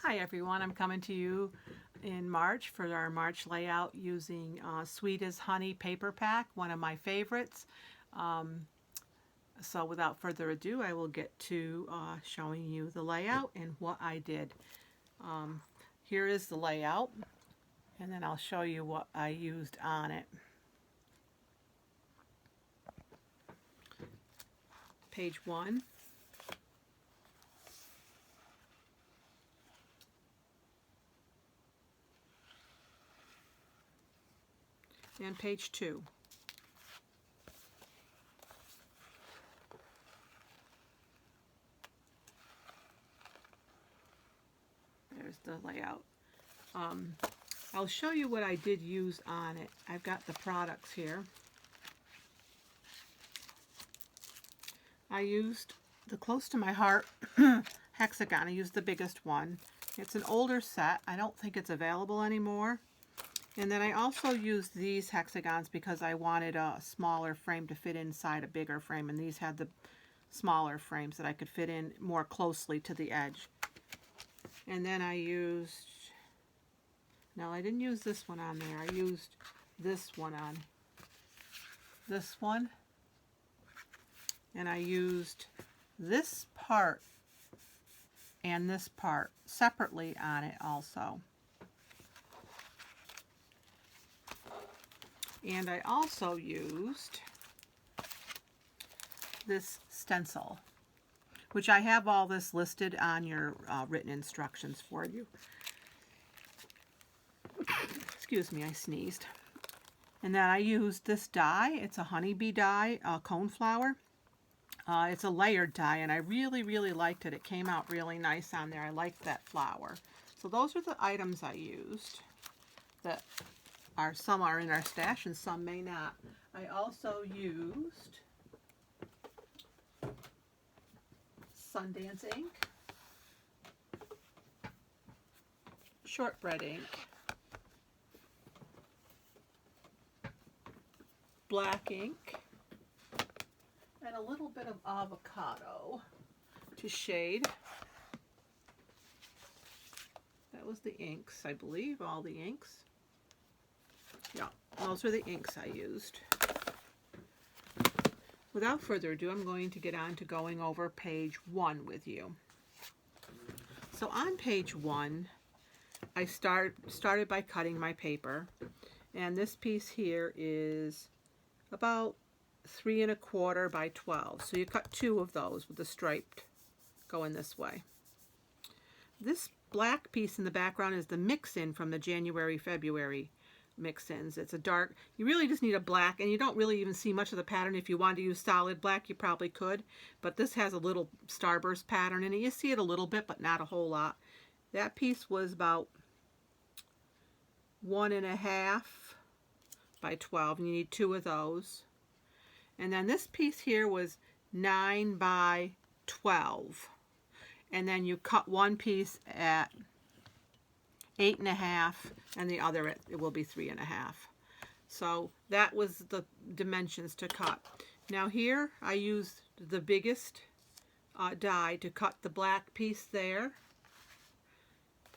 Hi everyone, I'm coming to you in March for our March layout using Sweet as Honey paper pack, one of my favorites. So without further ado, I will get to showing you the layout and what I did. Here is the layout, and then I'll show you what I used on it. Page 1. And page 2. There's the layout. I'll show you what I did use on it. I've got the products here. I used the Close to My Heart hexagon. I used the biggest one. It's an older set. I don't think it's available anymore. And then I also used these hexagons because I wanted a smaller frame to fit inside a bigger frame, and these had the smaller frames that I could fit in more closely to the edge. And then I used, no, I didn't use this one on there. I used this one on this one. And I used this part and this part separately on it also. And I also used this stencil, which I have all this listed on your written instructions for you. Excuse me, I sneezed. And then I used this die. It's a honeybee die, coneflower. It's a layered die, and I really, really liked it. It came out really nice on there. I liked that flower. So those are the items I used that some are in our stash and some may not. I also used Sundance ink, shortbread ink, black ink, and a little bit of avocado to shade. That was the inks, I believe, all the inks. Yeah, those are the inks I used. Without further ado, I'm going to get on to going over page 1 with you. So on page 1, I started by cutting my paper, and this piece here is about 3 1/4 by 12. So you cut 2 of those with the striped going this way. This black piece in the background is the mix-in from the January-February mix-ins. It's a dark, you really just need a black, and you don't really even see much of the pattern. If you wanted to use solid black, you probably could, but this has a little starburst pattern in it. You see it a little bit, but not a whole lot. That piece was about 1 1/2 by 12, and you need 2 of those. And then this piece here was 9 by 12. And then you cut one piece at 8 1/2, and the other it will be 3 1/2. So that was the dimensions to cut. Now here I used the biggest die to cut the black piece there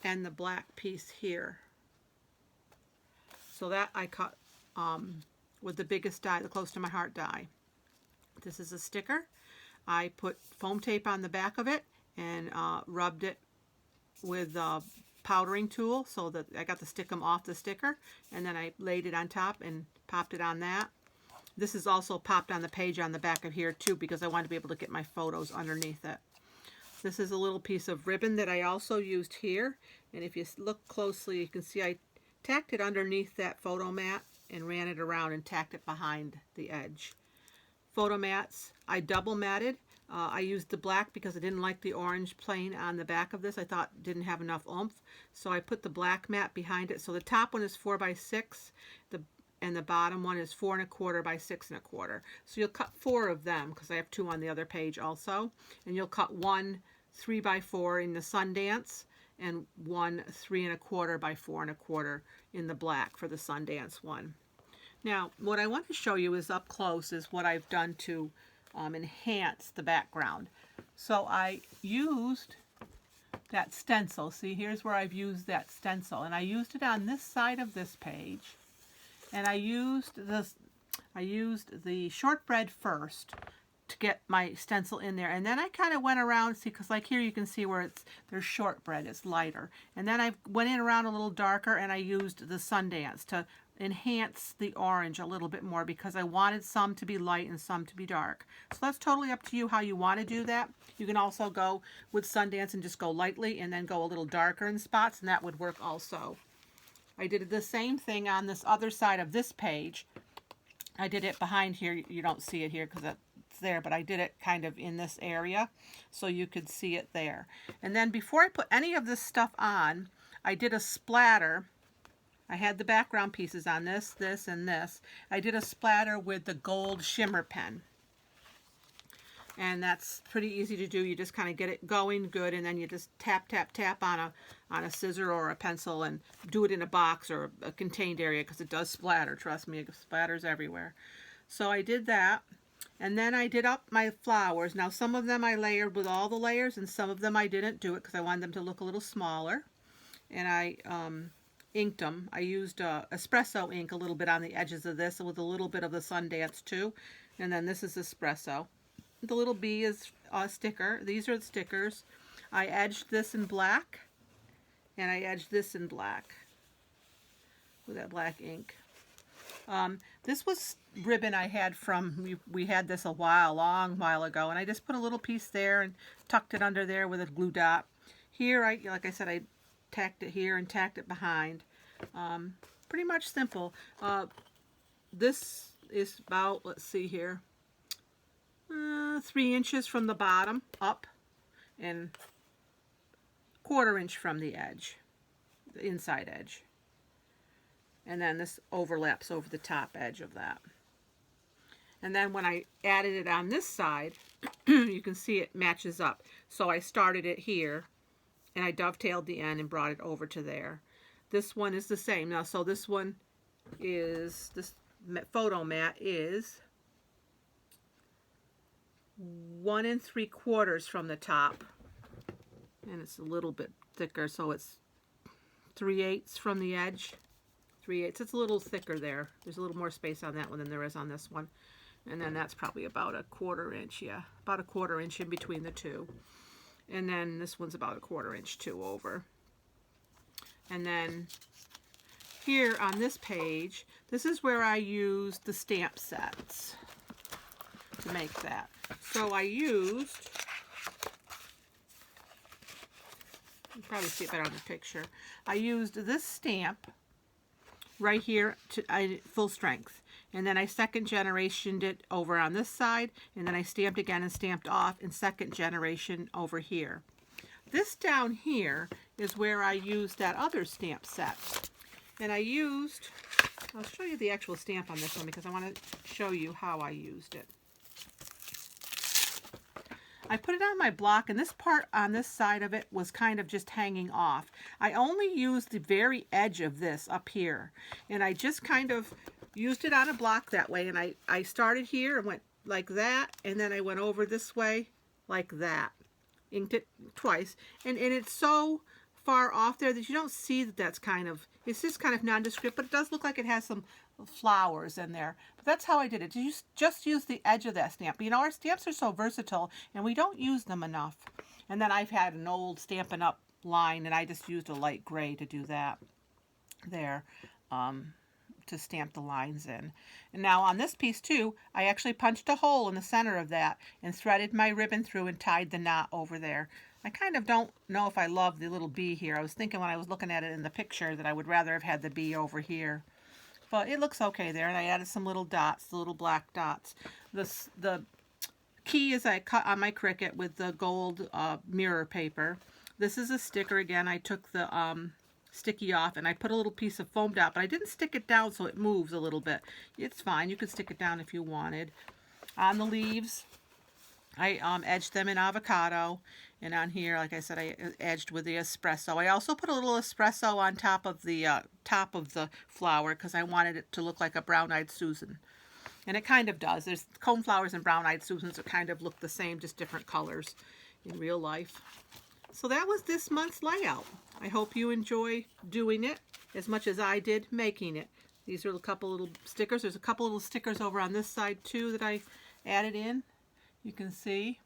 and the black piece here. So that I cut with the biggest die, the Close to My Heart die. This is a sticker. I put foam tape on the back of it and rubbed it with a powdering tool so that I got the stickum off the sticker, and then I laid it on top and popped it on that. This is also popped on the page on the back of here too, because I wanted to be able to get my photos underneath it. This is a little piece of ribbon that I also used here, and if you look closely you can see I tacked it underneath that photo mat and ran it around and tacked it behind the edge. Photo mats I double matted. I used the black because I didn't like the orange plain on the back of this. I thought it didn't have enough oomph, so I put the black mat behind it. So the top one is 4 by 6, and the bottom one is 4 1/4 by 6 1/4. So you'll cut 4 of them because I have 2 on the other page also, and you'll cut 1 3 by 4 in the Sundance and 1 3 1/4 by 4 1/4 in the black for the Sundance one. Now, what I want to show you is up close is what I've done to enhance the background. So I used that stencil. See, here's where I've used that stencil, and I used it on this side of this page, and I used the shortbread first to get my stencil in there, and then I kind of went around, see, because like here you can see where there's shortbread, it's lighter, and then I went in around a little darker, and I used the Sundance to enhance the orange a little bit more because I wanted some to be light and some to be dark. So that's totally up to you how you want to do that. You can also go with Sundance and just go lightly and then go a little darker in spots, and that would work also. I did the same thing on this other side of this page. I did it behind here. You don't see it here because it's there, but I did it kind of in this area so you could see it there. And then before I put any of this stuff on, I did a splatter. I had the background pieces on this, this, and this. I did a splatter with the gold shimmer pen. And that's pretty easy to do. You just kind of get it going good, and then you just tap, tap, tap on a scissor or a pencil and do it in a box or a contained area because it does splatter. Trust me, it splatters everywhere. So I did that. And then I did up my flowers. Now some of them I layered with all the layers, and some of them I didn't do it because I wanted them to look a little smaller. And I inked them. I used espresso ink a little bit on the edges of this with a little bit of the Sundance too. And then this is espresso. The little bee is a sticker. These are the stickers. I edged this in black, and I edged this in black with that black ink. This was ribbon I had from, we had this a long while ago, and I just put a little piece there and tucked it under there with a glue dot. Here, like I said, I tacked it here and tacked it behind. Pretty much simple. This is about, let's see here, 3 inches from the bottom up and 1/4 inch from the edge, the inside edge. And then this overlaps over the top edge of that. And then when I added it on this side, you can see it matches up. So I started it here, and I dovetailed the end and brought it over to there. This one is the same. Now, so this one is, this photo mat is 1 3/4 from the top. And it's a little bit thicker, so it's 3/8 from the edge. 3/8. It's a little thicker there. There's a little more space on that one than there is on this one. And then that's probably about 1/4 inch, yeah. About 1/4 inch in between the two. And then this one's about 1/4 inch too over. And then here on this page, this is where I use the stamp sets to make that. So I used, you can probably see it better on the picture. I used this stamp right here to full strength, and then I second generationed it over on this side, and then I stamped again and stamped off in second generation over here. This down here is where I used that other stamp set, and I used, I'll show you the actual stamp on this one because I want to show you how I used it. I put it on my block, and this part on this side of it was kind of just hanging off. I only used the very edge of this up here, and I just kind of used it on a block that way, and I started here and went like that, and then I went over this way like that. Inked it twice, and it's so far off there that you don't see that that's kind of, it's just kind of nondescript, but it does look like it has some flowers in there. But that's how I did it. Just use the edge of that stamp. You know, our stamps are so versatile, and we don't use them enough. And then I've had an old Stampin' Up! Line, and I just used a light gray to do that there, to stamp the lines in. And now on this piece too, I actually punched a hole in the center of that and threaded my ribbon through and tied the knot over there. I kind of don't know if I love the little bee here. I was thinking when I was looking at it in the picture that I would rather have had the bee over here. But it looks okay there, and I added some little dots, the little black dots. The key is I cut on my Cricut with the gold mirror paper. This is a sticker again. I took the sticky off, and I put a little piece of foam dot, but I didn't stick it down so it moves a little bit. It's fine. You could stick it down if you wanted. On the leaves, I edged them in avocado, and on here, like I said, I edged with the espresso. I also put a little espresso on top of the flower because I wanted it to look like a brown-eyed Susan, and it kind of does. There's coneflowers and brown-eyed Susans that kind of look the same, just different colors in real life. So that was this month's layout. I hope you enjoy doing it as much as I did making it. These are a couple little stickers. There's a couple little stickers over on this side too that I added in. You can see.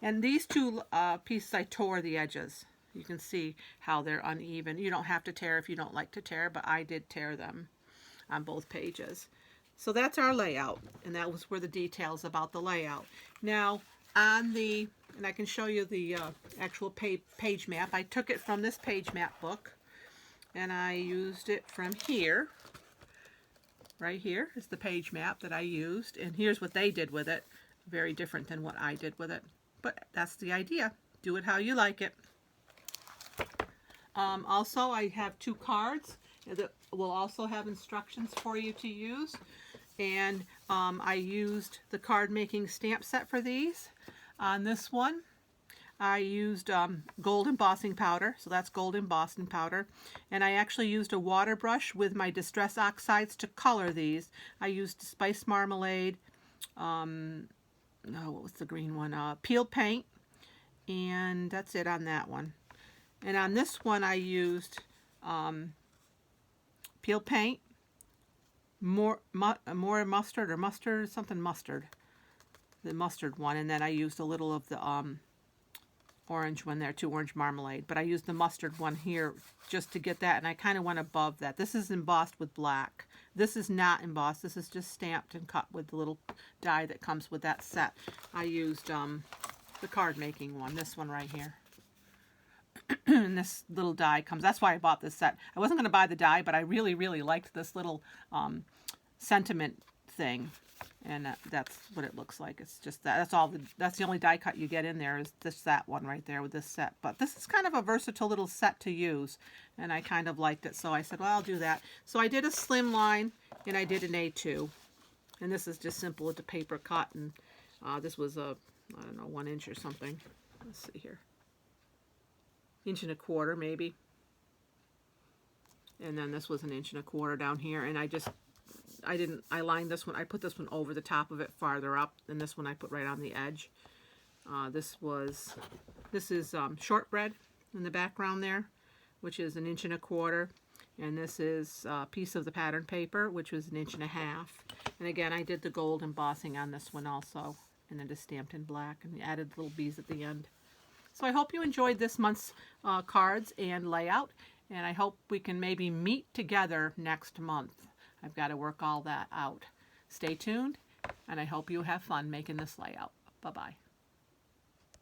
And these two pieces I tore the edges. You can see how they're uneven. You don't have to tear if you don't like to tear, but I did tear them on both pages. So that's our layout, and that was where the details about the layout. Now, on the, and I can show you the actual page map. I took it from this page map book, and I used it from here. Right here is the page map that I used, and here's what they did with it. Very different than what I did with it. But that's the idea. Do it how you like it. Also, I have 2 cards that will also have instructions for you to use. And I used the card making stamp set for these. On this one, I used gold embossing powder. So that's gold embossing powder. And I actually used a water brush with my Distress Oxides to color these. I used Spice Marmalade. What was the green one? Peel paint. And that's it on that one. And on this one I used peel paint, more mustard, the mustard one, and then I used a little of the orange one there, 2 orange marmalade. But I used the mustard one here just to get that, and I kind of went above that. This is embossed with black. This is not embossed. This is just stamped and cut with the little die that comes with that set. I used the card making one, this one right here. And this little die comes, that's why I bought this set. I wasn't going to buy the die, but I really, really liked this little sentiment thing. And that's what it looks like. It's just that. That's the only die cut you get in there is that one right there with this set. But this is kind of a versatile little set to use. And I kind of liked it, so I said, well, I'll do that. So I did a slim line, and I did an A2. And this is just simple with the paper cut. And this was I don't know, 1 inch or something. Let's see here. 1 1/4 maybe. And then this was 1 1/4 down here. And I lined this one. I put this one over the top of it farther up. And this one I put right on the edge. This is shortbread in the background there, which is 1 1/4 inch. And this is a piece of the pattern paper, which was 1 1/2 inch. And again, I did the gold embossing on this one also. And then just stamped in black and added little bees at the end. So I hope you enjoyed this month's cards and layout, and I hope we can maybe meet together next month. I've got to work all that out. Stay tuned, and I hope you have fun making this layout. Bye-bye.